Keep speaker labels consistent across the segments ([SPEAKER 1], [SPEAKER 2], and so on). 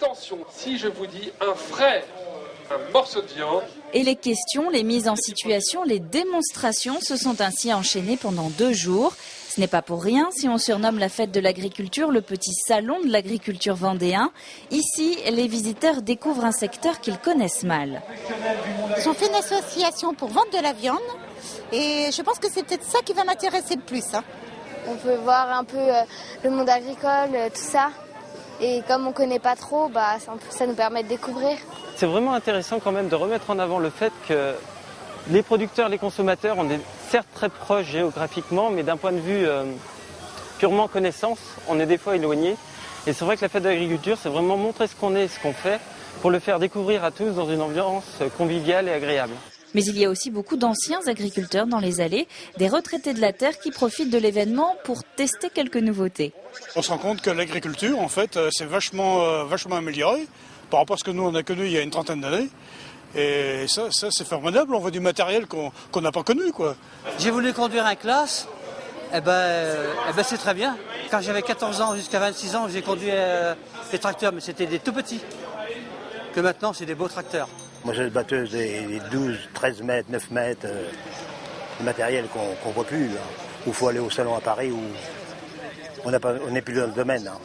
[SPEAKER 1] attention, si je vous dis un frère, un morceau de viande.
[SPEAKER 2] Et les questions, les mises en situation, les démonstrations se sont ainsi enchaînées pendant 2 jours. Ce n'est pas pour rien si on surnomme la fête de l'agriculture le petit salon de l'agriculture vendéen. Ici, les visiteurs découvrent un secteur qu'ils connaissent mal.
[SPEAKER 3] Ils ont fait une association pour vendre de la viande et je pense que c'est peut-être ça qui va m'intéresser le plus.
[SPEAKER 4] On peut voir un peu le monde agricole, tout ça. Et comme on ne connaît pas trop, ça nous permet de découvrir.
[SPEAKER 5] C'est vraiment intéressant quand même de remettre en avant le fait que les producteurs, les consommateurs, on est certes très proches géographiquement, mais d'un point de vue purement connaissance, on est des fois éloignés. Et c'est vrai que la fête de l'agriculture, c'est vraiment montrer ce qu'on est, ce qu'on fait, pour le faire découvrir à tous dans une ambiance conviviale et agréable.
[SPEAKER 2] Mais il y a aussi beaucoup d'anciens agriculteurs dans les allées, des retraités de la terre qui profitent de l'événement pour tester quelques nouveautés.
[SPEAKER 6] On se rend compte que l'agriculture, en fait, c'est vachement amélioré par rapport à ce que nous on a connu il y a une trentaine d'années. Et ça c'est formidable, on voit du matériel qu'on n'a pas connu, quoi.
[SPEAKER 7] J'ai voulu conduire un classe, c'est très bien. Quand j'avais 14 ans jusqu'à 26 ans, j'ai conduit des tracteurs, mais c'était des tout petits. Que maintenant, c'est des beaux tracteurs.
[SPEAKER 8] Moi j'ai une batteuse des 12, 13 mètres, 9 mètres, du matériel qu'on ne voit plus, là. Où il faut aller au salon à Paris, où on n'est plus dans le domaine. Hein.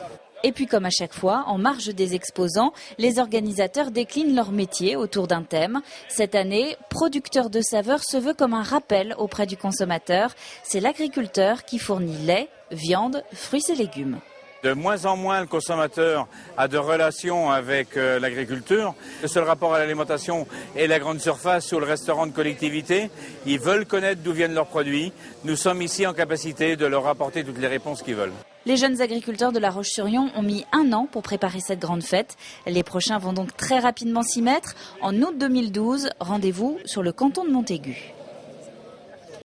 [SPEAKER 2] Et puis comme à chaque fois, en marge des exposants, les organisateurs déclinent leur métier autour d'un thème. Cette année, producteur de saveurs se veut comme un rappel auprès du consommateur. C'est l'agriculteur qui fournit lait, viande, fruits et légumes.
[SPEAKER 9] De moins en moins, le consommateur a de relations avec l'agriculture. Le seul rapport à l'alimentation est la grande surface ou le restaurant de collectivité. Ils veulent connaître d'où viennent leurs produits. Nous sommes ici en capacité de leur apporter toutes les réponses qu'ils veulent.
[SPEAKER 2] Les jeunes agriculteurs de La Roche-sur-Yon ont mis 1 an pour préparer cette grande fête. Les prochains vont donc très rapidement s'y mettre. En août 2012, rendez-vous sur le canton de Montaigu.